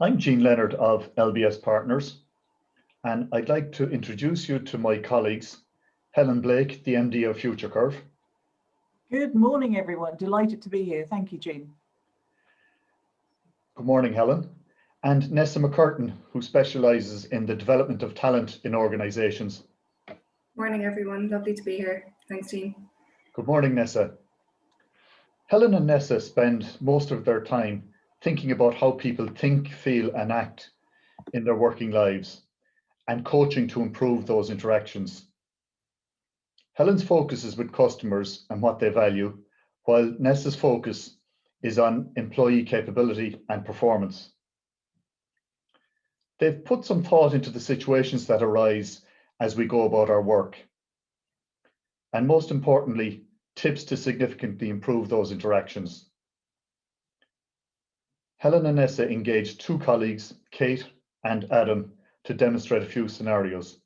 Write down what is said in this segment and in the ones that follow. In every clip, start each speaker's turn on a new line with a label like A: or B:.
A: I'm Gene Leonard of LBS Partners, and I'd like to introduce you to my colleagues, Helen Blake, the MD of Futurecurve.
B: Good morning, everyone. Delighted to be here. Thank you, Jean.
A: Good morning, Helen. And Neasa Mc Curtin, who specialises in the development of talent in organisations.
C: Morning, everyone. Lovely to be here. Thanks, Jean.
A: Good morning, Neasa. Helen and Neasa spend most of their time thinking about how people think, feel, and act in their working lives and coaching to improve those interactions. Helen's focus is with customers and what they value, while Neasa's focus is on employee capability and performance. They've put some thought into the situations that arise as we go about our work, and most importantly, tips to significantly improve those interactions. Helen and Neasa engaged two colleagues, Kate and Adam, to demonstrate a few scenarios.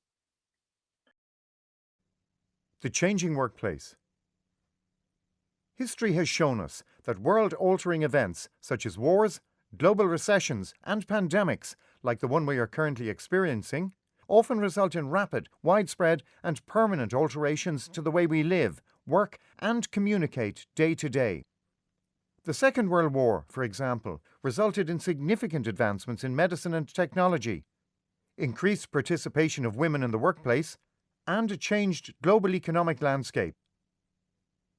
D: The changing workplace. History has shown us that world-altering events such as wars, global recessions, and pandemics, like the one we are currently experiencing, often result in rapid, widespread, and permanent alterations to the way we live, work, and communicate day to day. The Second World War, for example, resulted in significant advancements in medicine and technology, increased participation of women in the workplace, and a changed global economic landscape.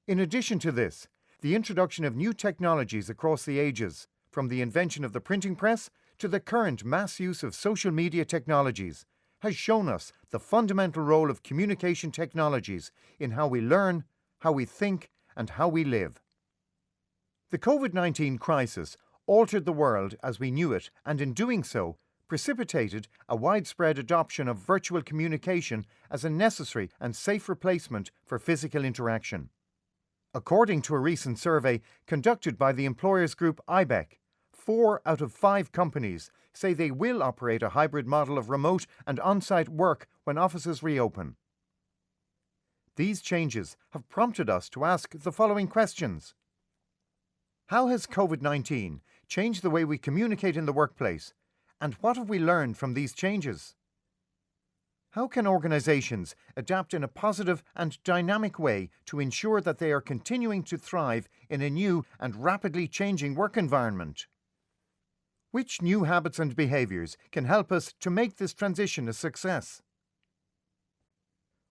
D: In addition to this, the introduction of new technologies across the ages, from the invention of the printing press to the current mass use of social media technologies, has shown us the fundamental role of communication technologies in how we learn, how we think, and how we live. The COVID-19 crisis altered the world as we knew it, and in doing so, precipitated a widespread adoption of virtual communication as a necessary and safe replacement for physical interaction. According to a recent survey conducted by the employers group IBEC, 4 out of 5 companies say they will operate a hybrid model of remote and on-site work when offices reopen. These changes have prompted us to ask the following questions. How has COVID-19 changed the way we communicate in the workplace, and what have we learned from these changes? How can organizations adapt in a positive and dynamic way to ensure that they are continuing to thrive in a new and rapidly changing work environment? Which new habits and behaviors can help us to make this transition a success?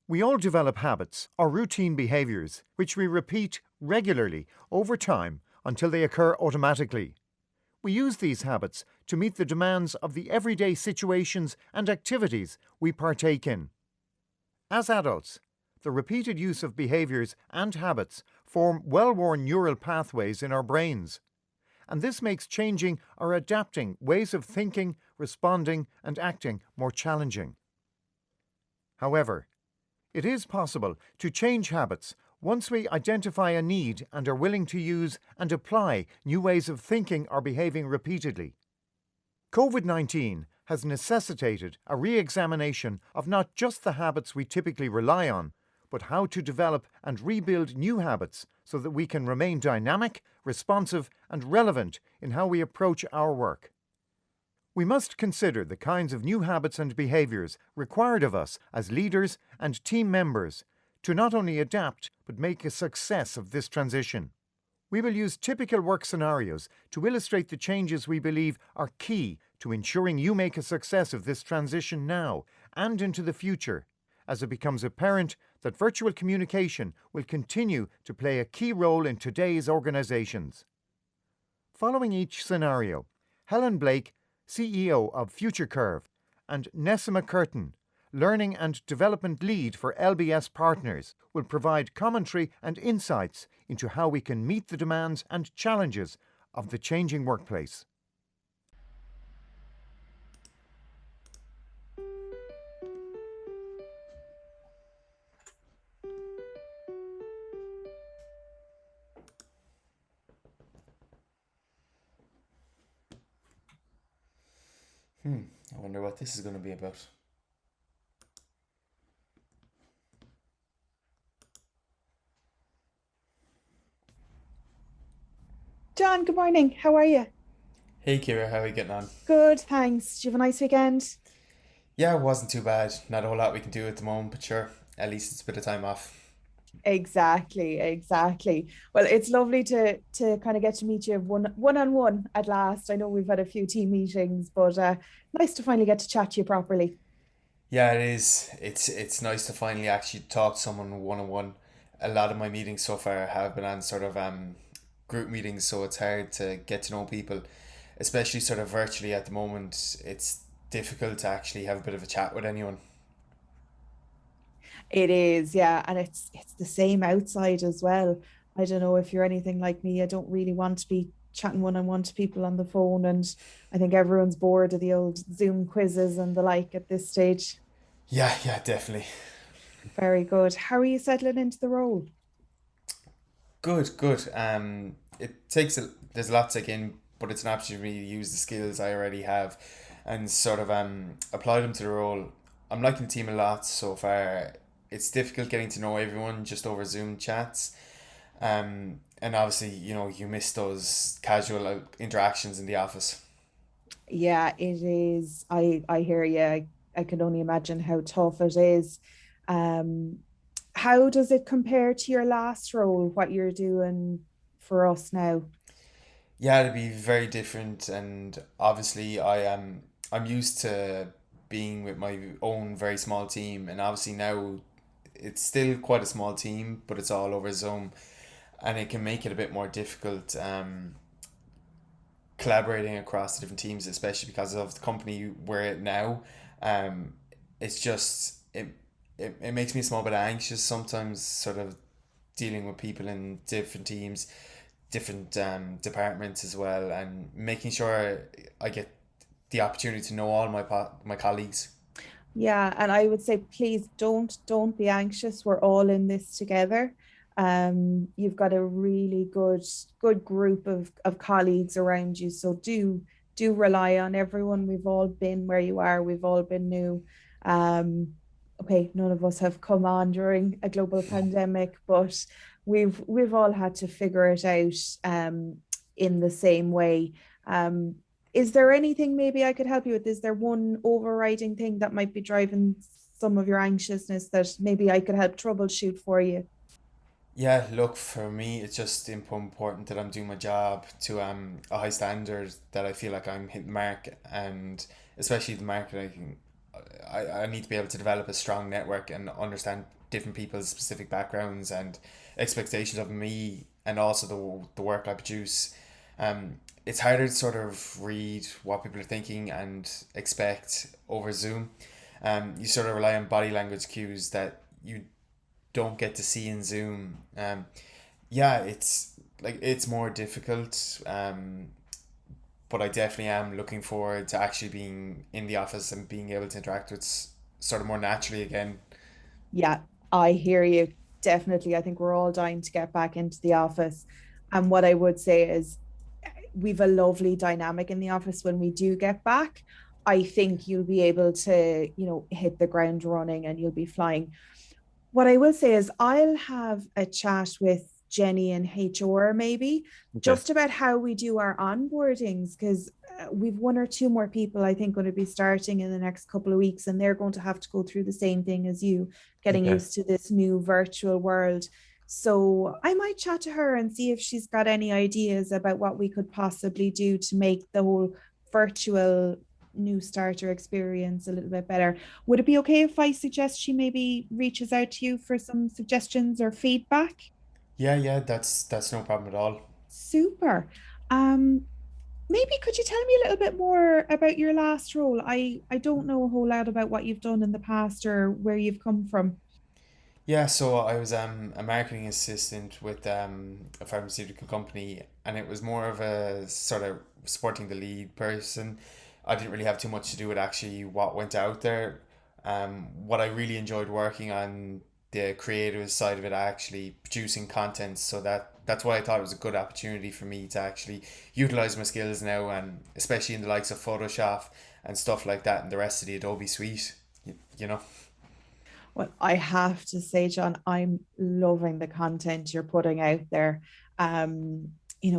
D: We all develop habits or routine behaviors which we repeat regularly over time until they occur automatically. We use these habits to meet the demands of the everyday situations and activities we partake in. As adults, the repeated use of behaviors and habits form well-worn neural pathways in our brains, and this makes changing or adapting ways of thinking, responding, and acting more challenging. However, it is possible to change habits once we identify a need and are willing to use and apply new ways of thinking or behaving repeatedly. COVID-19 has necessitated a re-examination of not just the habits we typically rely on, but how to develop and rebuild new habits so that we can remain dynamic, responsive, and relevant in how we approach our work. We must consider the kinds of new habits and behaviors required of us as leaders and team members to not only adapt but make a success of this transition. We will use typical work scenarios to illustrate the changes we believe are key to ensuring you make a success of this transition now and into the future, as it becomes apparent that virtual communication will continue to play a key role in today's organizations. Following each scenario, Helen Blake, CEO of Futurecurve, and Neasa Mc Curtin, Learning and Development Lead for LBSPartners, will provide commentary and insights into how we can meet the demands and challenges of the changing workplace.
E: I wonder what this is going to be about.
F: John, good morning. How are you?
E: Hey Kira, how are you getting on?
F: Good, thanks. Did you have a nice weekend?
E: Yeah, it wasn't too bad. Not a whole lot we can do at the moment, but sure, at least it's a bit of time off.
F: Exactly, exactly. Well, it's lovely to kind of get to meet you one on one at last. I know we've had a few team meetings, but nice to finally get to chat to you properly.
E: Yeah, it is. It's nice to finally actually talk to someone one on one. A lot of my meetings so far have been on sort of group meetings, so it's hard to get to know people, especially sort of virtually at the moment. It's difficult to actually have a bit of a chat with anyone.
F: It is, yeah, and it's the same outside as well. I don't know if you're anything like me. I don't really want to be chatting one on one to people on the phone, and I think everyone's bored of the old Zoom quizzes and the like at this stage.
E: Yeah, yeah, definitely.
F: Very good. How are you settling into the role?
E: Good, good. It takes there's a lot to take in, but it's an opportunity for me to use the skills I already have, and sort of apply them to the role. I'm liking the team a lot so far. It's difficult getting to know everyone just over Zoom chats, and obviously you miss those casual interactions in the office.
F: Yeah, it is. I hear you. I can only imagine how tough it is. Um, how does it compare to your last role, what you're doing for us now?
E: Yeah, it'd be very different, and obviously I'm used to being with my own very small team, and obviously now it's still quite a small team, but it's all over Zoom, and it can make it a bit more difficult collaborating across the different teams, especially because of the company we're at now. Um, it's just it makes me a small bit anxious sometimes, sort of dealing with people in different teams, different departments as well, and making sure I get the opportunity to know all my colleagues.
F: Yeah, and I would say please don't be anxious. We're all in this together. You've got a really good group of colleagues around you. So do rely on everyone. We've all been where you are. We've all been new. Um, okay, none of us have come on during a global pandemic, but we've all had to figure it out in the same way. Um, is there anything maybe I could help you with? Is there one overriding thing that might be driving some of your anxiousness that maybe I could help troubleshoot for you?
E: Yeah, look, for me, it's just important that I'm doing my job to a high standard, that I feel like I'm hitting the mark, and especially the market, I need to be able to develop a strong network and understand different people's specific backgrounds and expectations of me, and also the work I produce. It's harder to sort of read what people are thinking and expect over Zoom. You sort of rely on body language cues that you don't get to see in Zoom. Yeah, it's more difficult. But I definitely am looking forward to actually being in the office and being able to interact with sort of more naturally again.
F: Yeah, I hear you. Definitely. I think we're all dying to get back into the office. And what I would say is we've a lovely dynamic in the office when we do get back. I think you'll be able to, hit the ground running and you'll be flying. What I will say is I'll have a chat with Jenny and HR maybe
A: Okay.
F: just about how we do our onboardings because we've one or two more people I think going to be starting in the next couple of weeks and they're going to have to go through the same thing as you, getting
A: Okay.
F: used to this new virtual world. So I might chat to her and see if she's got any ideas about what we could possibly do to make the whole virtual new starter experience a little bit better. Would it be okay if I suggest she maybe reaches out to you for some suggestions or feedback?
E: Yeah, yeah, that's no problem at all.
F: Super. Um, maybe could you tell me a little bit more about your last role? I don't know a whole lot about what you've done in the past or where you've come from.
E: Yeah, so I was a marketing assistant with a pharmaceutical company, and it was more of a sort of supporting the lead person. I didn't really have too much to do with actually what went out there. What I really enjoyed working on the creative side of it, actually producing content. So that's why I thought it was a good opportunity for me to actually utilize my skills now, and especially in the likes of Photoshop and stuff like that, and the rest of the Adobe suite. You know.
F: Well, I have to say, John, I'm loving the content you're putting out there. Um,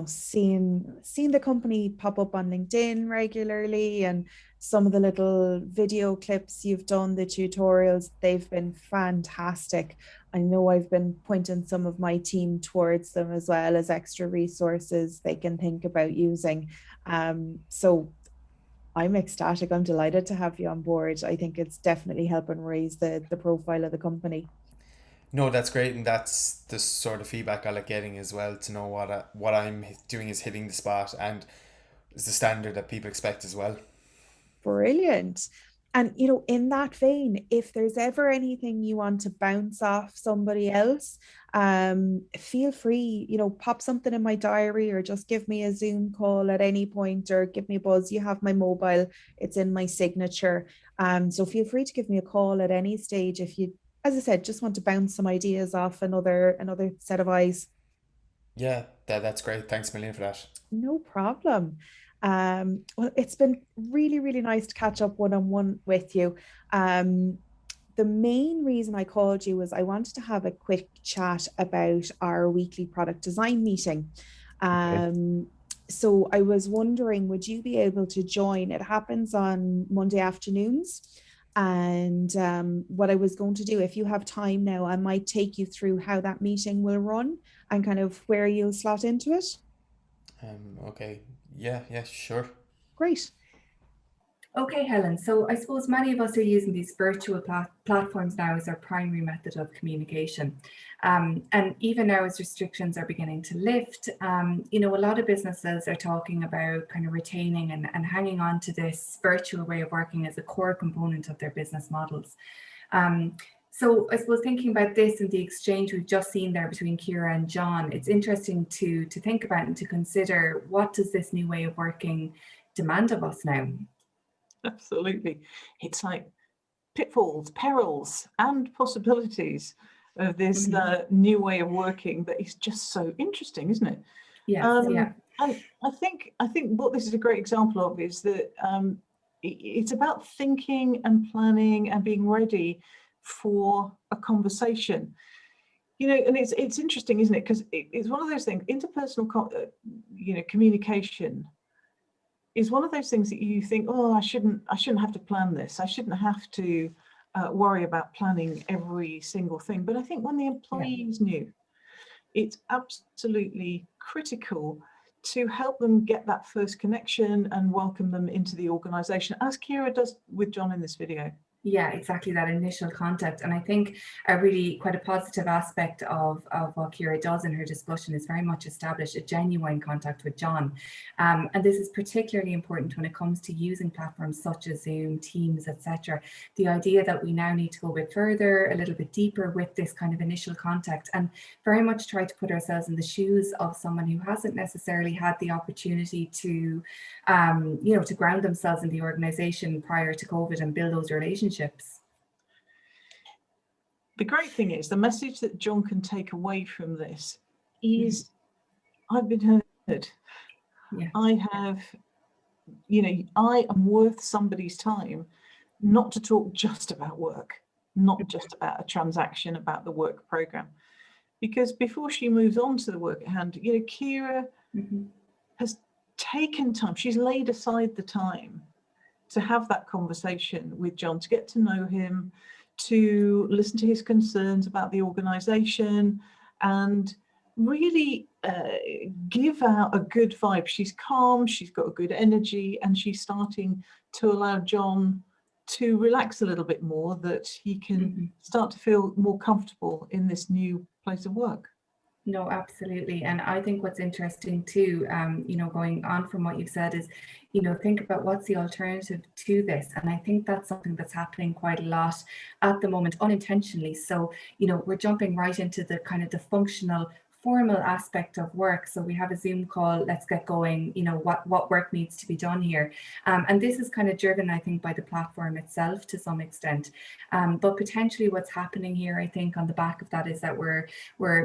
F: seeing the company pop up on LinkedIn regularly, and some of the little video clips you've done, the tutorials, they've been fantastic. I know I've been pointing some of my team towards them as well as extra resources they can think about using. So I'm ecstatic. I'm delighted to have you on board. I think it's definitely helping raise the profile of the company.
E: No, that's great, and that's the sort of feedback I like getting as well, to know what I'm doing is hitting the spot and is the standard that people expect as well.
F: Brilliant. And, in that vein, if there's ever anything you want to bounce off somebody else, feel free, pop something in my diary, or just give me a Zoom call at any point, or give me a buzz. You have my mobile, it's in my signature. So feel free to give me a call at any stage if you, as I said, just want to bounce some ideas off another set of eyes.
E: Yeah, that's great. Thanks a million for that.
F: No problem. Well, it's been really, really nice to catch up one-on-one with you. The main reason I called you was I wanted to have a quick chat about our weekly product design meeting. So I was wondering, would you be able to join? It happens on Monday afternoons. And what I was going to do, if you have time now, I might take you through how that meeting will run and kind of where you'll slot into it.
E: Okay. Yeah, sure.
F: Great.
C: Okay, Helen. So I suppose many of us are using these virtual platforms now as our primary method of communication. And even now, as restrictions are beginning to lift, a lot of businesses are talking about kind of retaining and hanging on to this virtual way of working as a core component of their business models. So I suppose thinking about this and the exchange we've just seen there between Ciara and John, it's interesting to think about and to consider, what does this new way of working demand of us now?
B: Absolutely. It's like pitfalls, perils, and possibilities of this new way of working that is just so interesting, isn't it?
C: Yes, yeah.
B: And I think what this is a great example of is that it's about thinking and planning and being ready for a conversation. And it's interesting, isn't it? Because it's one of those things. Interpersonal, communication is one of those things that you think, oh, I shouldn't have to plan this. I shouldn't have to worry about planning every single thing. But I think when the employees knew, it's absolutely critical to help them get that first connection and welcome them into the organization, as Ciara does with John in this video.
C: Yeah, exactly, that initial contact. And I think a really quite a positive aspect of what Ciara does in her discussion is very much establish a genuine contact with John. And this is particularly important when it comes to using platforms such as Zoom, Teams, etc. The idea that we now need to go a bit further, a little bit deeper with this kind of initial contact, and very much try to put ourselves in the shoes of someone who hasn't necessarily had the opportunity to, to ground themselves in the organization prior to COVID and build those relationships.
B: The great thing is, the message that John can take away from this is, I've been heard.
C: Yeah.
B: I am worth somebody's time, not to talk just about work, not just about a transaction, about the work program. Because before she moves on to the work at hand, Ciara has taken time. She's laid aside the time to have that conversation with John, to get to know him, to listen to his concerns about the organization, and really give out a good vibe. She's calm, she's got a good energy, and she's starting to allow John to relax a little bit more, that he can start to feel more comfortable in this new place of work.
C: No, absolutely. And I think what's interesting too, going on from what you've said is, think about what's the alternative to this. And I think that's something that's happening quite a lot at the moment, unintentionally. So, we're jumping right into the kind of the functional, formal aspect of work. So we have a Zoom call, let's get going, what work needs to be done here. And this is kind of driven, I think, by the platform itself to some extent. But potentially what's happening here, I think, on the back of that is that we're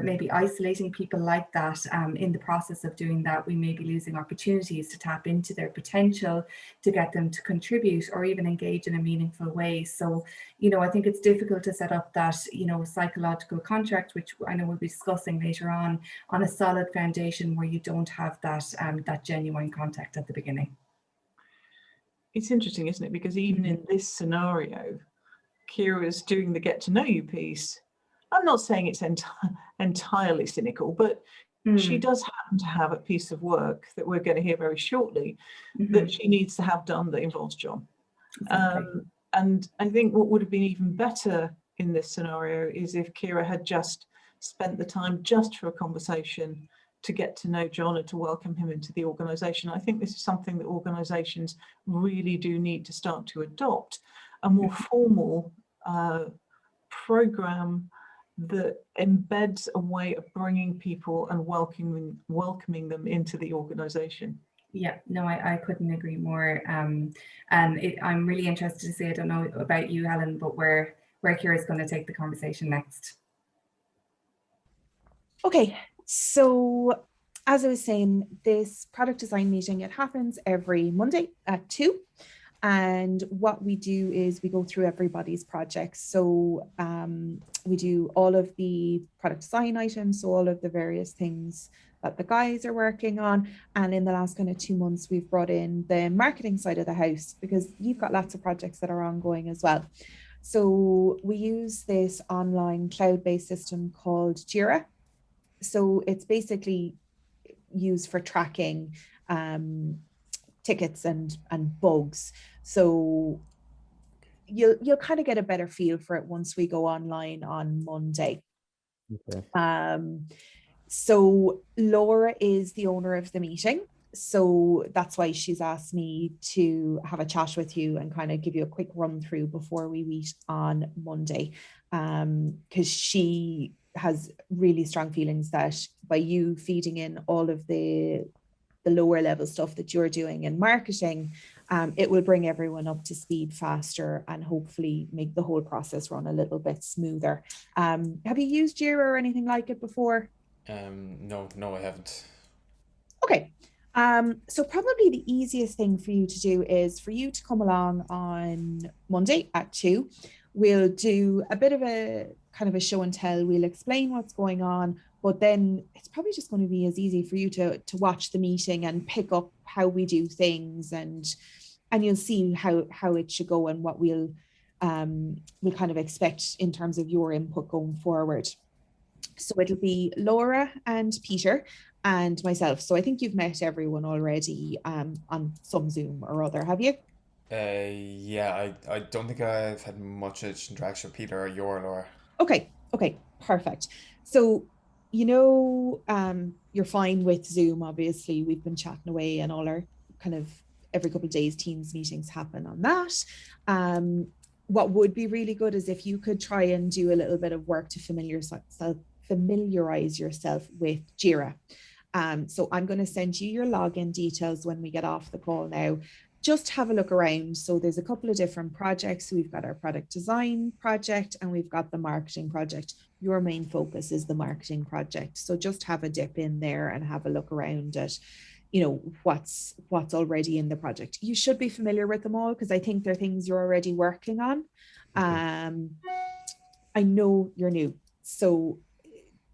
C: maybe isolating people like that. In the process of doing that, we may be losing opportunities to tap into their potential, to get them to contribute or even engage in a meaningful way. So, I think it's difficult to set up that, psychological contract, which I know we'll be discussing later on, on a solid foundation where you don't have that genuine contact at the beginning.
B: It's interesting, isn't it? Because even in this scenario, Kira's doing the get to know you piece. I'm not saying it's entirely cynical, but she does happen to have a piece of work that we're going to hear very shortly that she needs to have done that involves John.
C: Exactly.
B: And I think what would have been even better in this scenario is if Kira had just spent the time just for a conversation to get to know John and to welcome him into the organisation. I think this is something that organisations really do need to start to adopt, a more formal programme that embeds a way of bringing people and welcoming them into the organisation.
C: Yeah, no, I couldn't agree more. And I'm really interested to see, I don't know about you, Helen, but where Kira's going to take the conversation next.
F: Okay, so as I was saying, this product design meeting, it happens every Monday at 2. And what we do is we go through everybody's projects. So we do all of the product design items, so all of the various things that the guys are working on. And in the last kind of 2 months, we've brought in the marketing side of the house because you've got lots of projects that are ongoing as well. So we use this online cloud-based system called Jira. So it's basically used for tracking tickets and bugs. So you'll kind of get a better feel for it once we go online on Monday. Okay. So Laura is the owner of the meeting. So that's why she's asked me to have a chat with you and kind of give you a quick run through before we meet on Monday. Because she has really strong feelings that by you feeding in all of the lower level stuff that you're doing in marketing, it will bring everyone up to speed faster and hopefully make the whole process run a little bit smoother. Have you used Jira or anything like it before?
E: No, I haven't.
F: Okay. So probably the easiest thing for you to do is for you to come along on Monday at 2. We'll do a bit of a kind of a show and tell. We'll explain what's going on, but then it's probably just going to be as easy for you to watch the meeting and pick up how we do things, and you'll see how it should go and what we'll kind of expect in terms of your input going forward. So it'll be Laura and Peter and myself. So I think you've met everyone already on some Zoom or other, have you?
E: Yeah, I don't think I've had much interaction with Peter or you or Laura.
F: Okay, perfect. So, you're fine with Zoom, obviously. We've been chatting away and all our kind of every couple of days Teams meetings happen on that. What would be really good is if you could try and do a little bit of work to familiarize yourself with Jira. So I'm going to send you your login details when we get off the call now. Just have a look around. So there's a couple of different projects. We've got our product design project and we've got the marketing project. Your main focus is the marketing project. So just have a dip in there and have a look around at, what's already in the project. You should be familiar with them all because I think they're things you're already working on. I know you're new, so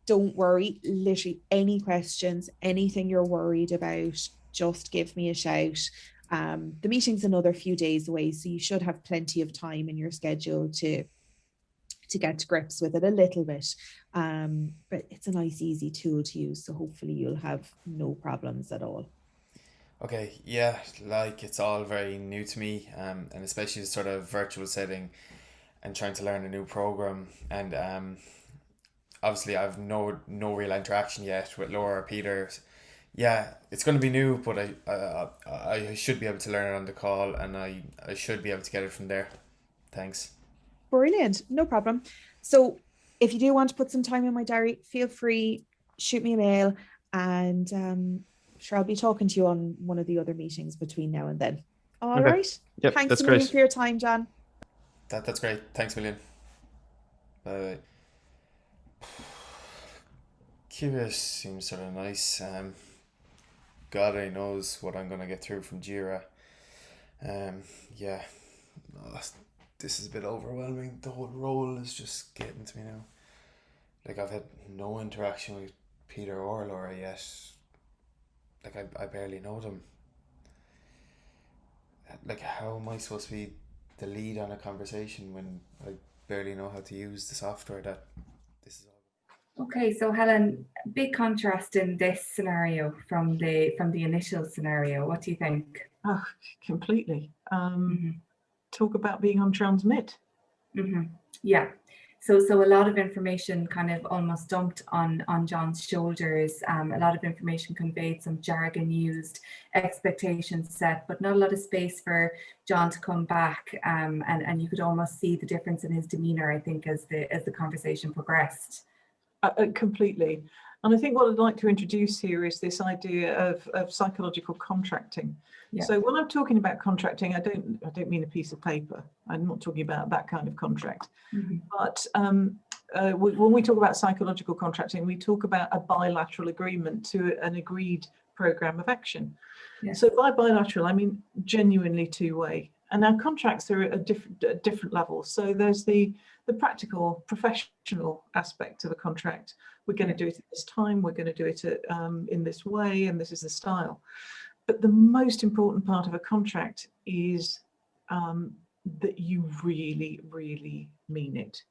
F: don't worry. Literally any questions, anything you're worried about, just give me a shout. The meeting's another few days away, so you should have plenty of time in your schedule to get to grips with it a little bit. But it's a nice, easy tool to use, so hopefully you'll have no problems at all.
E: Okay, yeah, like it's all very new to me, and especially the sort of virtual setting and trying to learn a new program. And obviously I've no real interaction yet with Laura or Peter. Yeah, it's going to be new, but I should be able to learn it on the call, and I should be able to get it from there. Thanks.
F: Brilliant, no problem. So if you do want to put some time in my diary, feel free, shoot me a mail, and sure, I'll be talking to you on one of the other meetings between now and then. All right.
G: Yep,
F: Thanks
G: that's
F: a million
G: great.
F: for your time, John.
E: That's great. Thanks a million. Bye. Kira seems sort of nice. God only knows what I'm gonna get through from Jira. Yeah. Oh, this is a bit overwhelming. The whole role is just getting to me now. Like I've had no interaction with Peter or Laura yet. Like I barely know them. Like, how am I supposed to be the lead on a conversation when I barely know how to use the software that this is all?
C: Okay, so Helen, big contrast in this scenario from the initial scenario. What do you think?
B: Oh, completely. Talk about being on transmit.
C: Yeah. So a lot of information kind of almost dumped on John's shoulders. A lot of information conveyed, some jargon used, expectations set, but not a lot of space for John to come back. And you could almost see the difference in his demeanor, I think, as the conversation progressed.
B: Completely. And I think what I'd like to introduce here is this idea of psychological contracting.
C: Yeah.
B: So when I'm talking about contracting, I don't mean a piece of paper. I'm not talking about that kind of contract. But when we talk about psychological contracting, we talk about a bilateral agreement to an agreed program of action.
C: Yeah.
B: So by bilateral, I mean genuinely two-way. And our contracts are at different levels. So there's the practical, professional aspect of a contract. We're going to do it at this time. We're going to do it in this way, and this is the style. But the most important part of a contract is that you really, really mean it.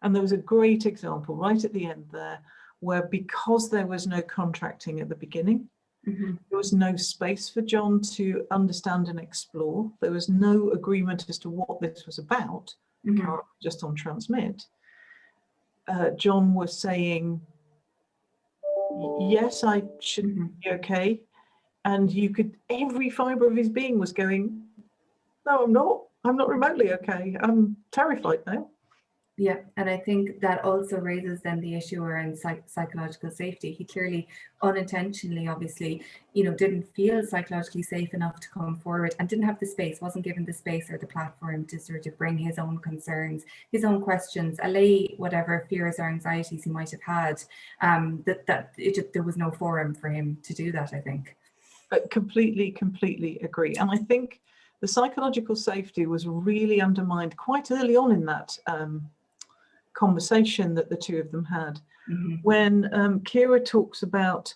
B: And there was a great example right at the end there, where because there was no contracting at the beginning, there was no space for John to understand and explore. There was no agreement as to what this was about, just on transmit. John was saying, yes, I should be okay. And you could, every fibre of his being was going, no, I'm not. I'm not remotely okay. I'm terrified now.
C: Yeah, and I think that also raises then the issue around psychological safety. He clearly, unintentionally, obviously, didn't feel psychologically safe enough to come forward and didn't have the space, wasn't given the space or the platform to sort of bring his own concerns, his own questions, allay whatever fears or anxieties he might have had. There was no forum for him to do that, I think.
B: Completely agree. And I think the psychological safety was really undermined quite early on in that conversation that the two of them had, when Kira talks about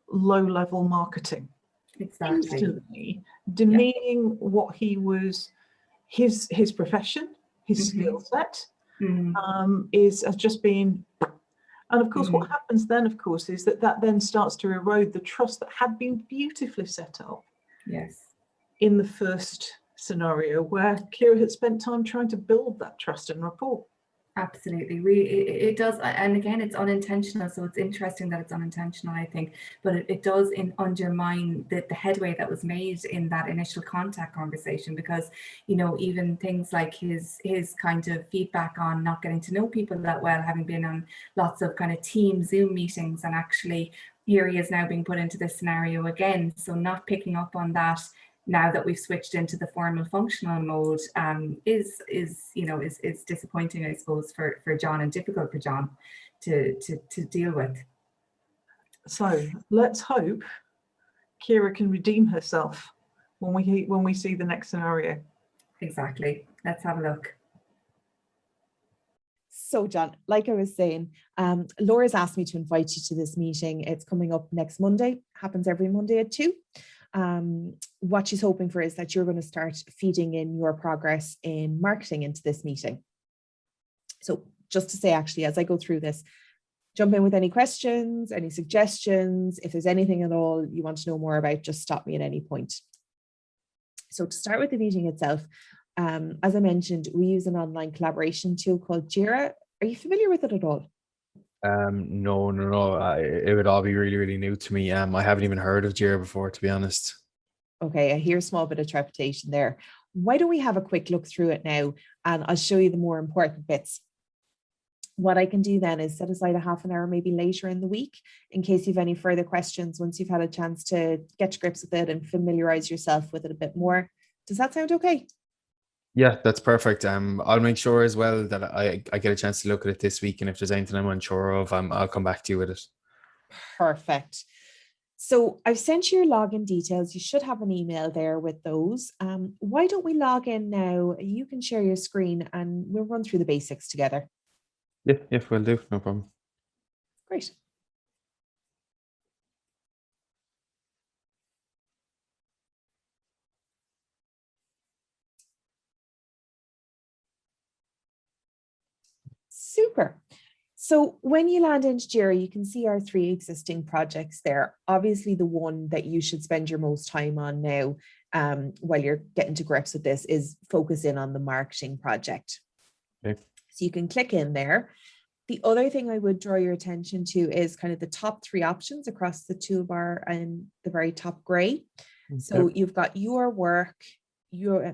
B: low-level marketing, instantly demeaning what he was, his profession, his skill set, has just been. And of course, what happens then, of course, is that then starts to erode the trust that had been beautifully set up.
C: Yes.
B: In the first scenario, where Kira had spent time trying to build that trust and rapport.
C: Absolutely, it does, and again, it's unintentional. So it's interesting that it's unintentional, I think, but it does undermine the headway that was made in that initial contact conversation, because even things like his kind of feedback on not getting to know people that well, having been on lots of kind of team Zoom meetings, and actually here he is now being put into this scenario again. So not picking up on that now that we've switched into the formal functional mode is disappointing, I suppose, for John, and difficult for John to deal with.
B: So let's hope Kira can redeem herself when we see the next scenario.
C: Exactly. Let's have a look.
F: So John, like I was saying, Laura's asked me to invite you to this meeting. It's coming up next Monday, happens every Monday at 2. What she's hoping for is that you're going to start feeding in your progress in marketing into this meeting. So just to say, actually, as I go through this, jump in with any questions, any suggestions. If there's anything at all you want to know more about, just stop me at any point. So to start with the meeting itself, as I mentioned, we use an online collaboration tool called Jira. Are you familiar with it at all?
G: No. It would all be really new to me. I haven't even heard of Jira before, to be honest.
F: Okay, I hear a small bit of trepidation there. Why don't we have a quick look through it now, and I'll show you the more important bits. What I can do then is set aside a half an hour, maybe later in the week, in case you've any further questions once you've had a chance to get to grips with it and familiarize yourself with it a bit more. Does that sound okay?
G: Yeah, that's perfect. I'll make sure as well that I get a chance to look at it this week, and if there's anything I'm unsure of, I'll come back to you with it.
F: Perfect. So I've sent you your login details. You should have an email there with those. Why don't we log in now? You can share your screen and we'll run through the basics together.
G: Yeah, we'll do. No problem.
F: Great. Super. So when you land into Jira, you can see our 3 existing projects there. Obviously, the one that you should spend your most time on now while you're getting to grips with this is focus in on the marketing project.
G: Okay.
F: So you can click in there. The other thing I would draw your attention to is kind of the top 3 options across the toolbar and the very top gray. Okay. So you've got your work, the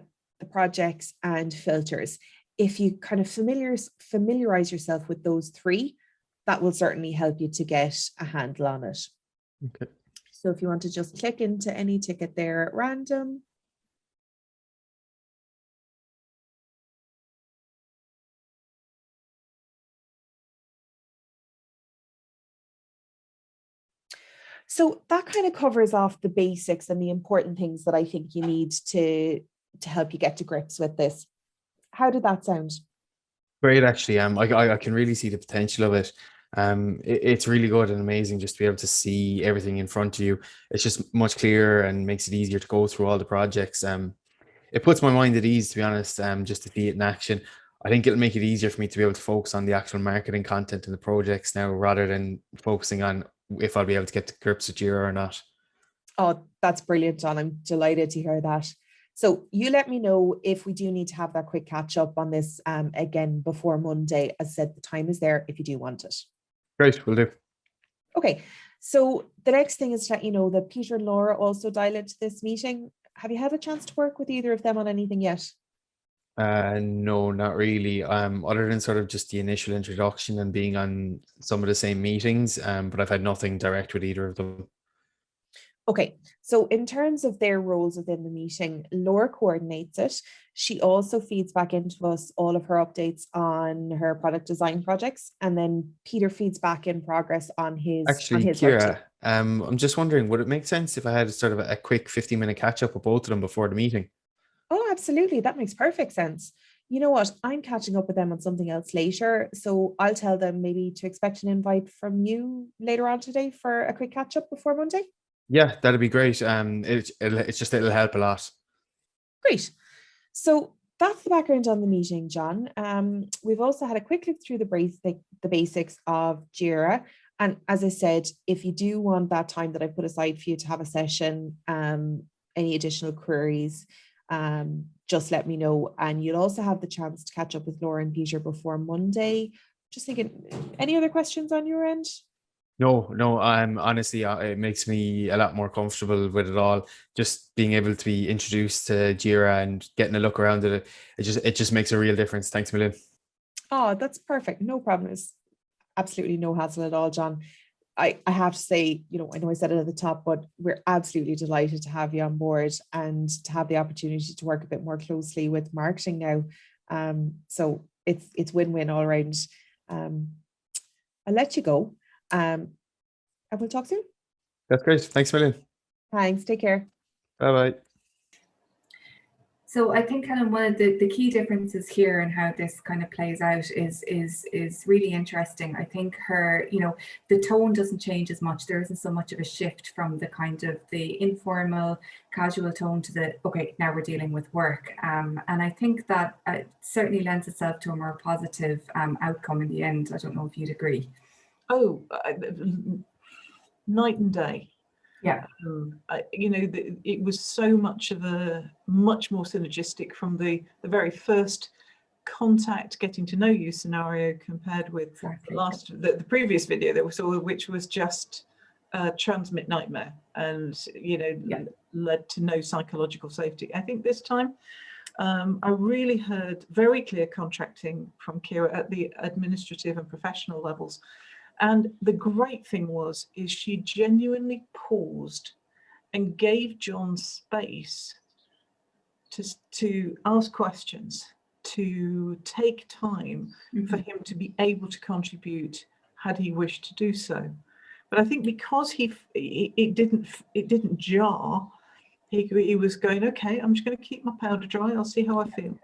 F: projects, and filters. If you kind of familiarize yourself with those 3, that will certainly help you to get a handle on it.
G: Okay.
F: So if you want to just click into any ticket there at random. So that kind of covers off the basics and the important things that I think you need to help you get to grips with this. How did that sound?
G: Great, actually. I can really see the potential of it. It's really good and amazing just to be able to see everything in front of you. It's just much clearer and makes it easier to go through all the projects. It puts my mind at ease, to be honest, just to see it in action. I think it'll make it easier for me to be able to focus on the actual marketing content and the projects now, rather than focusing on if I'll be able to get to grips with Jira or not.
F: Oh, that's brilliant, John. I'm delighted to hear that. So you let me know if we do need to have that quick catch up on this again before Monday. As I said, the time is there if you do want it.
G: Great, will do.
F: Okay, so the next thing is to let you know that Peter and Laura also dial into this meeting. Have you had a chance to work with either of them on anything yet?
G: No, not really. Other than sort of just the initial introduction and being on some of the same meetings, but I've had nothing direct with either of them.
F: Okay, so in terms of their roles within the meeting, Laura coordinates it. She also feeds back into us all of her updates on her product design projects, and then Peter feeds back in progress on his.
G: Actually, Ciara, I'm just wondering, would it make sense if I had sort of a quick 15-minute catch up with both of them before the meeting?
F: Oh, absolutely. That makes perfect sense. You know what? I'm catching up with them on something else later, so I'll tell them maybe to expect an invite from you later on today for a quick catch up before Monday.
G: Yeah, that'd be great. It'll help a lot.
F: Great. So that's the background on the meeting, John. We've also had a quick look through the basics of Jira. And as I said, if you do want that time that I put aside for you to have a session, any additional queries, just let me know. And you'll also have the chance to catch up with Laura and Peter before Monday. Just thinking, any other questions on your end?
G: No, honestly, it makes me a lot more comfortable with it all. Just being able to be introduced to Jira and getting a look around it, it just makes a real difference. Thanks a million.
F: Oh, that's perfect. No problem. It's absolutely no hassle at all, John. I have to say, I know I said it at the top, but we're absolutely delighted to have you on board and to have the opportunity to work a bit more closely with marketing now. So it's win-win all around. I'll let you go. And we'll talk soon.
G: That's great. Thanks a million.
F: Thanks. Take care.
G: Bye-bye.
C: So I think kind of one of the key differences here and how this kind of plays out is really interesting. I think the tone doesn't change as much. There isn't so much of a shift from the kind of the informal, casual tone to the, okay, now we're dealing with work. And I think that certainly lends itself to a more positive outcome in the end. I don't know if you'd agree.
B: Oh, night and day.
C: Yeah.
B: It was so much more synergistic from the very first contact, getting to know you scenario compared with the previous video that we saw, which was just a transmit nightmare and led to no psychological safety. I think this time I really heard very clear contracting from Ciara at the administrative and professional levels. And the great thing is she genuinely paused and gave John space to ask questions, to take time for him to be able to contribute had he wished to do so. But I think because it didn't jar, he was going, okay, I'm just going to keep my powder dry. I'll see how I feel.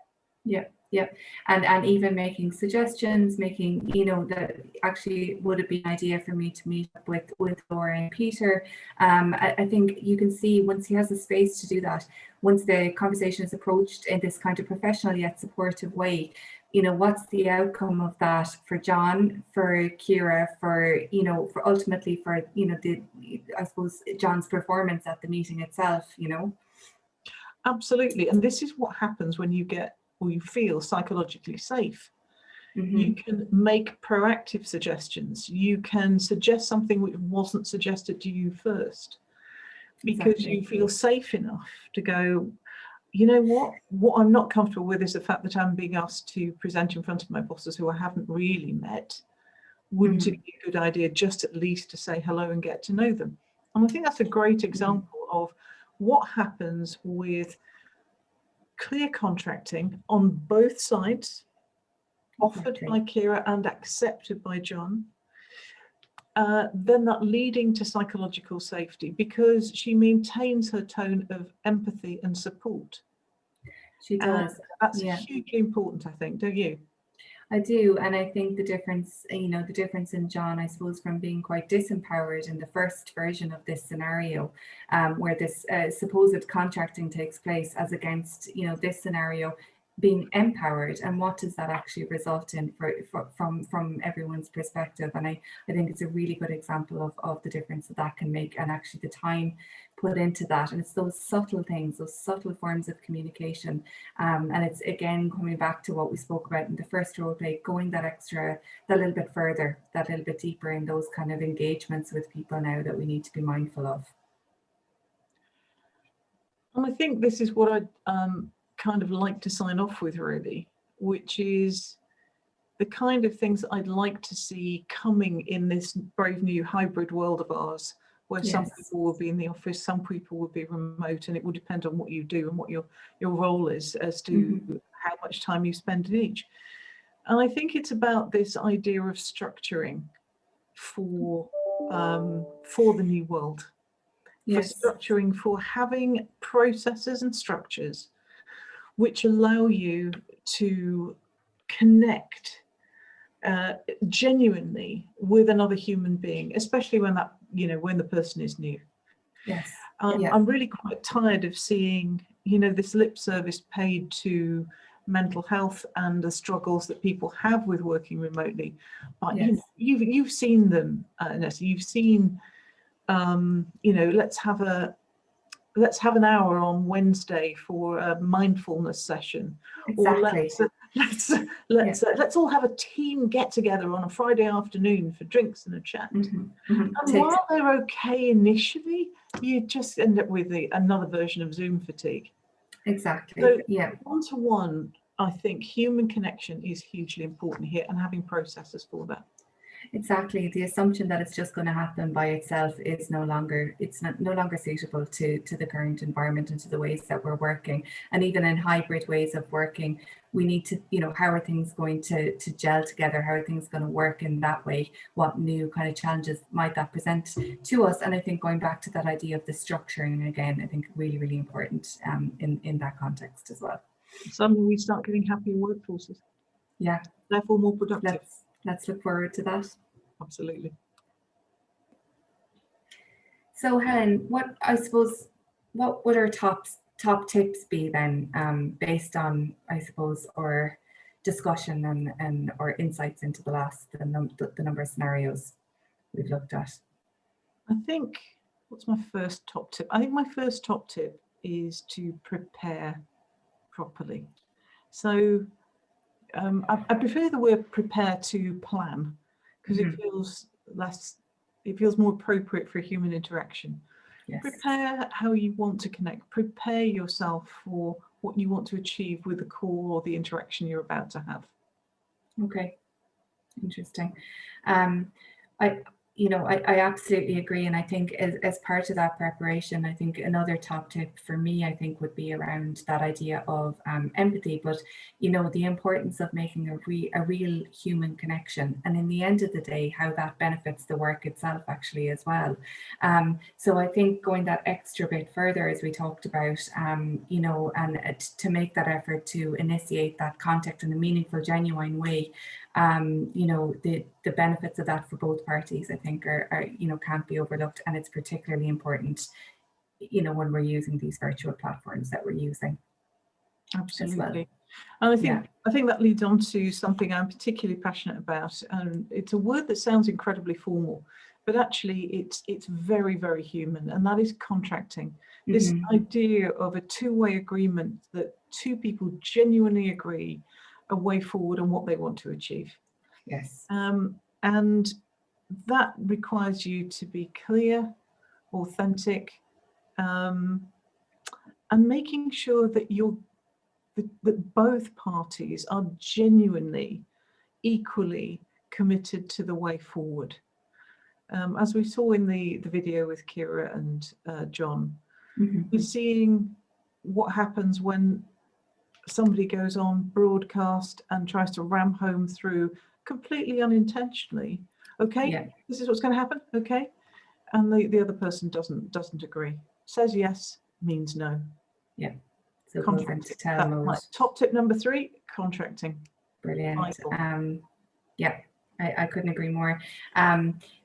C: Yeah. Yep. And even making suggestions, making, you know, that actually would it be an idea for me to meet up with Laura and Peter. I think you can see once he has the space to do that, once the conversation is approached in this kind of professional yet supportive way, you know, what's the outcome of that for John, for Ciara, for, you know, for ultimately for, you know, the, I suppose, John's performance at the meeting itself, you know?
B: Absolutely. And this is what happens when you get, or you feel psychologically safe. You can make proactive suggestions. You can suggest something which wasn't suggested to you first, because you feel safe enough to go, you know what I'm not comfortable with is the fact that I'm being asked to present in front of my bosses who I haven't really met. Wouldn't it be a good idea just at least to say hello and get to know them? And I think that's a great example of what happens with clear contracting on both sides, offered by Ciara and accepted by John, then that leading to psychological safety, because she maintains her tone of empathy and support.
C: She does.
B: That's hugely important, I think, don't you?
C: I do, and I think the difference, you know, the difference in John, I suppose, from being quite disempowered in the first version of this scenario, where this supposed contracting takes place, as against, you know, this scenario being empowered, and what does that actually result in from everyone's perspective. And I think it's a really good example of the difference that can make, and actually the time put into that. And it's those subtle things, those subtle forms of communication, and it's again coming back to what we spoke about in the first role play, going that little bit further, that little bit deeper in those kind of engagements with people now that we need to be mindful of.
B: And I think this is what I kind of like to sign off with, really, which is the kind of things that I'd like to see coming in this brave new hybrid world of ours, where some people will be in the office, some people will be remote, and it will depend on what you do and what your role is as to how much time you spend in each. And I think it's about this idea of structuring for the new world, for structuring, for having processes and structures which allow you to connect genuinely with another human being, especially when that, you know, when the person is new. I'm really quite tired of seeing, you know, this lip service paid to mental health and the struggles that people have with working remotely. But you know, you've seen them, Neasa. You've seen, you know, let's have an hour on Wednesday for a mindfulness session, or let's all have a team get together on a Friday afternoon for drinks and a chat. And while they're okay initially, you just end up with another version of Zoom fatigue. So one-to-one, I think human connection is hugely important here, and having processes for that.
C: Exactly. The assumption that it's just going to happen by itself is no longer suitable to the current environment and to the ways that we're working. And even in hybrid ways of working, we need to, you know, how are things going to gel together? How are things going to work in that way? What new kind of challenges might that present to us? And I think going back to that idea of the structuring again, I think really, really important in that context as well.
B: Suddenly we start getting happier workforces.
C: Yeah.
B: Therefore more productive.
C: Let's look forward to that.
B: Absolutely.
C: So Helen, what would our top tips be then, based on, I suppose, our discussion and our insights into the number of scenarios we've looked at? I
B: think, what's my first top tip? I think my first top tip is to prepare properly. So I prefer the word prepare to plan, because it feels more appropriate for human interaction. Prepare how you want to connect. Prepare yourself for what you want to achieve with the call or the interaction you're about to have.
C: Okay, interesting. I absolutely agree. And I think as part of that preparation, I think another top tip for me, I think, would be around that idea of empathy, but, the importance of making a real human connection. And in the end of the day, how that benefits the work itself actually as well. So I think going that extra bit further, as we talked about, and to make that effort to initiate that contact in a meaningful, genuine way, the benefits of that for both parties, I think, are can't be overlooked, and it's particularly important, when we're using these virtual platforms that we're using.
B: Absolutely. And I think that leads on to something I'm particularly passionate about, and it's a word that sounds incredibly formal, but actually it's very, very human, and that is contracting. This idea of a two-way agreement that two people genuinely agree a way forward and what they want to achieve.
C: Yes.
B: And that requires you to be clear, authentic, and making sure that that both parties are genuinely, equally committed to the way forward. As we saw in the video with Kira and John, we're seeing what happens when somebody goes on broadcast and tries to ram home through completely unintentionally, okay, this is what's going to happen, okay, and the other person doesn't agree, says yes, means no.
C: So
B: contracting. That's my top tip number 3, contracting.
C: Brilliant. I couldn't agree more.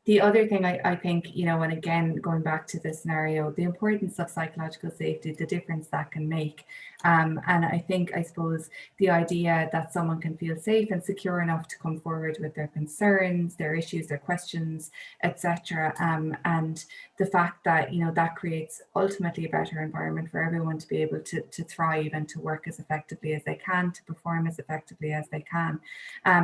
C: The other thing I think, and again, going back to this scenario, the importance of psychological safety, the difference that can make. And I suppose the idea that someone can feel safe and secure enough to come forward with their concerns, their issues, their questions, etc. And the fact that, that creates ultimately a better environment for everyone to be able to thrive and to work as effectively as they can, to perform as effectively as they can.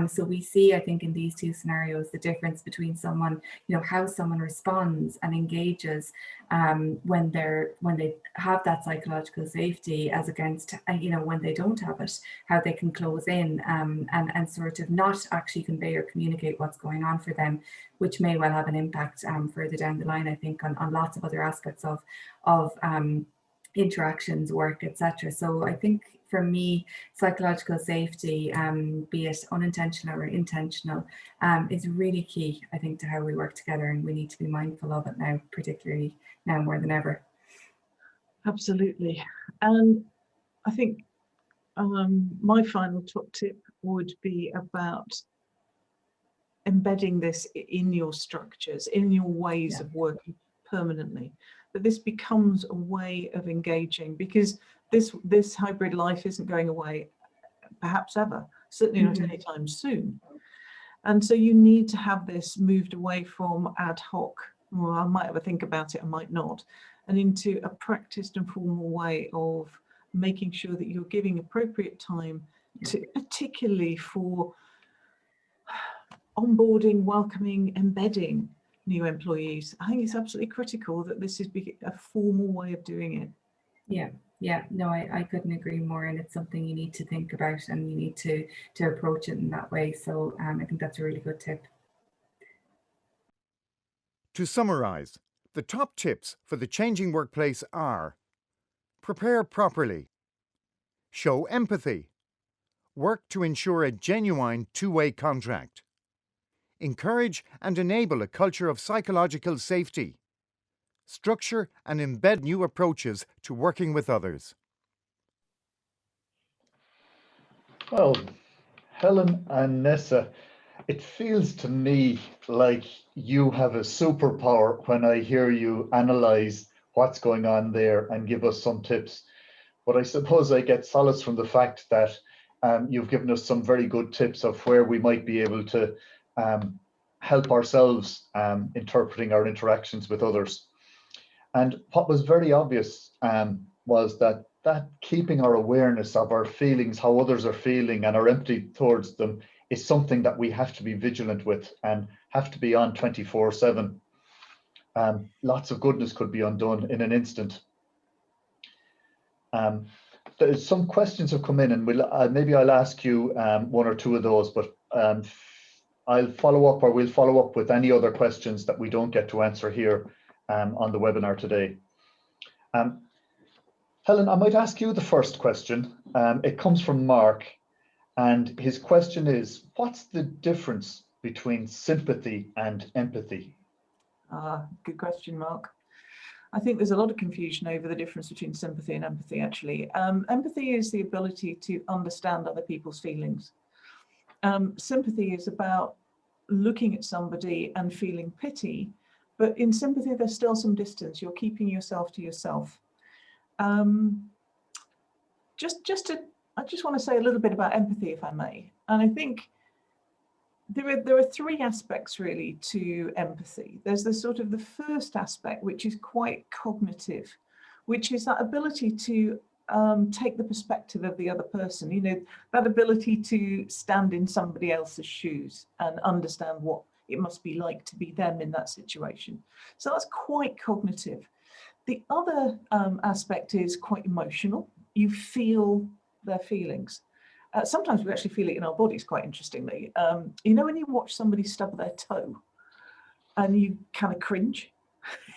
C: So we see, I think, in these two scenarios, the difference between someone, how someone responds and engages when they have that psychological safety, as against, when they don't have it, how they can close in and sort of not actually convey or communicate what's going on for them, which may well have an impact further down the line, I think, on lots of other aspects of interactions, work, etc. So I think for me, psychological safety, be it unintentional or intentional, is really key, I think, to how we work together, and we need to be mindful of it now, particularly now more than ever.
B: Absolutely. And I think my final top tip would be about embedding this in your structures, in your ways of working permanently, that this becomes a way of engaging, because this hybrid life isn't going away perhaps ever, certainly not anytime soon. And so you need to have this moved away from ad hoc, well, I might have a think about it, I might not, and into a practiced and formal way of making sure that you're giving appropriate time to, particularly for onboarding, welcoming, embedding new employees. I think it's absolutely critical that this is a formal way of doing it.
C: No, I couldn't agree more, and it's something you need to think about, and you need to approach it in that way. So I think that's a really good tip.
D: To summarize, the top tips for the changing workplace are: prepare properly, show empathy, work to ensure a genuine two-way contract, encourage and enable a culture of psychological safety, structure and embed new approaches to working with others.
A: Well, Helen and Neasa, it feels to me like you have a superpower when I hear you analyze what's going on there and give us some tips. But I suppose I get solace from the fact that you've given us some very good tips of where we might be able to help ourselves interpreting our interactions with others. And what was very obvious was that keeping our awareness of our feelings, how others are feeling, and our empathy towards them is something that we have to be vigilant with and have to be on 24/7. Lots of goodness could be undone in an instant. Some questions have come in, and maybe I'll ask you one or two of those, but I'll follow up, or we'll follow up with any other questions that we don't get to answer here on the webinar today. Helen, I might ask you the first question. It comes from Mark, and his question is, what's the difference between sympathy and empathy?
B: Good question, Mark. I think there's a lot of confusion over the difference between sympathy and empathy, actually. Empathy is the ability to understand other people's feelings. Sympathy is about looking at somebody and feeling pity, but in sympathy, there's still some distance. You're keeping yourself to yourself. I just want to say a little bit about empathy, if I may. And I think there are three aspects really to empathy. There's the sort of the first aspect, which is quite cognitive, which is that ability to take the perspective of the other person, you know, that ability to stand in somebody else's shoes and understand what it must be like to be them in that situation. So that's quite cognitive. The other aspect is quite emotional. You feel their feelings. Sometimes we actually feel it in our bodies, quite interestingly. You know, when you watch somebody stub their toe and you kind of cringe,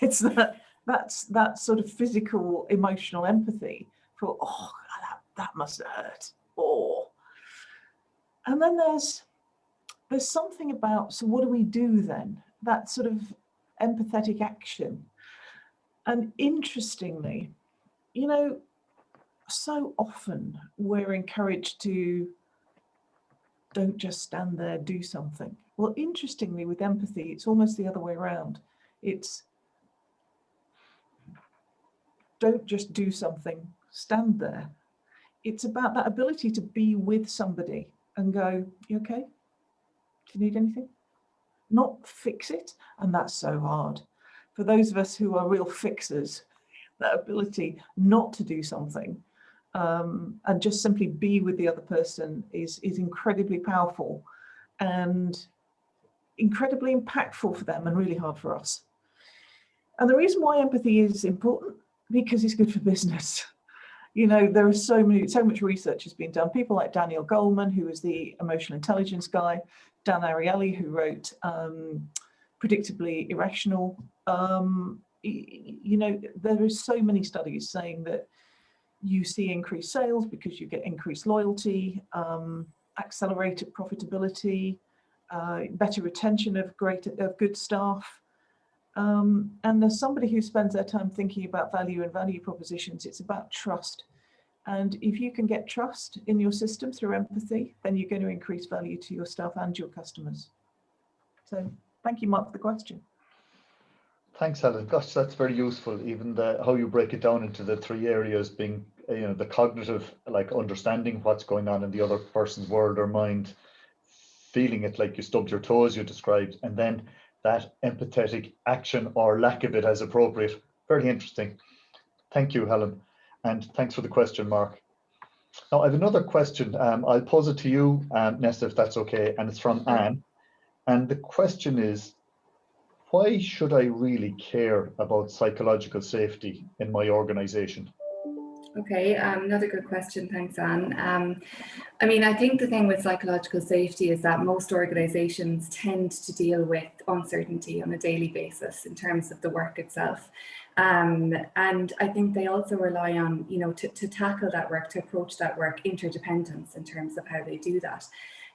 B: it's that sort of physical, emotional empathy for, oh, that must hurt. Oh. And then there's something about, so what do we do then? That sort of empathetic action. And interestingly, you know, so often we're encouraged to don't just stand there, do something. Well, interestingly, with empathy, it's almost the other way around. It's don't just do something, stand there. It's about that ability to be with somebody and go, you okay? Do you need anything? Not fix it. And that's so hard. For those of us who are real fixers, that ability not to do something and just simply be with the other person is incredibly powerful and incredibly impactful for them and really hard for us. And the reason why empathy is important, because it's good for business. You know, there are so much research has been done. People like Daniel Goleman, who is the emotional intelligence guy, Dan Ariely, who wrote Predictably Irrational. You know, there are so many studies saying that you see increased sales because you get increased loyalty, accelerated profitability, better retention of good staff. And as somebody who spends their time thinking about value and value propositions, it's about trust. And if you can get trust in your system through empathy, then you're going to increase value to your staff and your customers. So thank you, Mark, for the question.
A: Thanks, Helen. Gosh, that's very useful. Even how you break it down into the three areas being, you know, the cognitive, like understanding what's going on in the other person's world or mind, feeling it like you stubbed your toes, you described, and then that empathetic action or lack of it as appropriate. Very interesting. Thank you, Helen. And thanks for the question, Mark. Now, I have another question. I'll pose it to you, Neasa, if that's okay. And it's from Anne. And the question is, why should I really care about psychological safety in my organization?
C: Okay, another good question. Thanks, Anne. I mean, I think the thing with psychological safety is that most organizations tend to deal with uncertainty on a daily basis in terms of the work itself. And I think they also rely on, you know, to tackle that work, to approach that work, interdependence in terms of how they do that.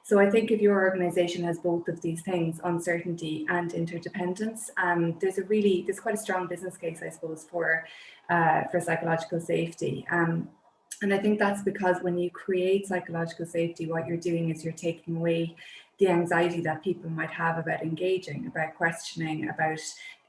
C: So I think if your organization has both of these things, uncertainty and interdependence, there's quite a strong business case, I suppose, for psychological safety. And I think that's because when you create psychological safety, what you're doing is you're taking away the anxiety that people might have about engaging, about questioning, about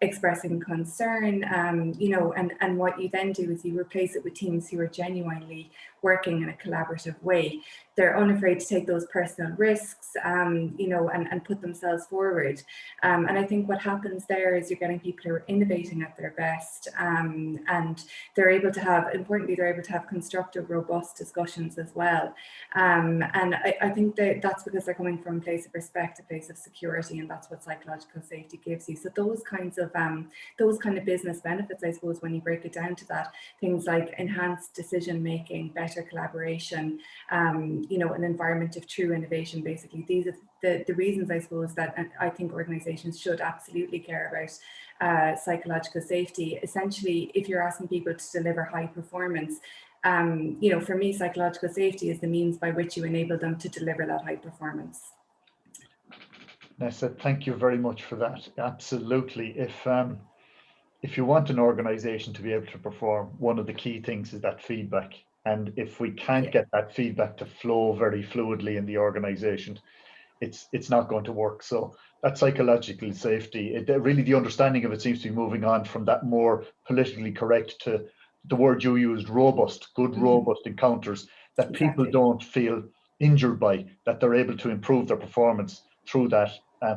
C: expressing concern, you know, and what you then do is you replace it with teams who are genuinely working in a collaborative way. They're unafraid to take those personal risks, you know, and put themselves forward. And I think what happens there is you're getting people who are innovating at their best, and they're able to have, importantly, they're able to have constructive, robust discussions as well. And I think that's because they're coming from a place of respect, a place of security, and that's what psychological safety gives you. So those kinds of of those kind of business benefits, I suppose, when you break it down to that. Things like enhanced decision making, better collaboration, you know, an environment of true innovation. Basically, these are the reasons, I suppose, that I think organizations should absolutely care about psychological safety. Essentially, if you're asking people to deliver high performance, you know, for me, psychological safety is the means by which you enable them to deliver that high performance.
A: Neasa, thank you very much for that. Absolutely. If you want an organization to be able to perform, one of the key things is that feedback. And if we can't get that feedback to flow very fluidly in the organization, it's not going to work. So that psychological safety, really the understanding of it seems to be moving on from that more politically correct to the word you used, robust, good, robust encounters that people don't feel injured by, that they're able to improve their performance through that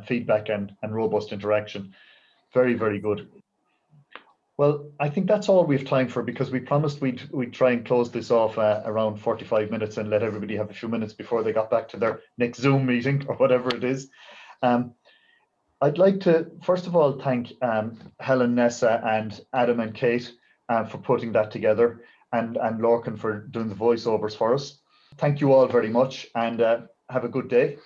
A: feedback and robust interaction. Very, very good. Well, I think that's all we have time for, because we promised we'd try and close this off around 45 minutes and let everybody have a few minutes before they got back to their next Zoom meeting or whatever it is. I'd like to, first of all, thank Helen, Neasa, and Adam and Kate for putting that together, and Lorcan for doing the voiceovers for us. Thank you all very much, and have a good day.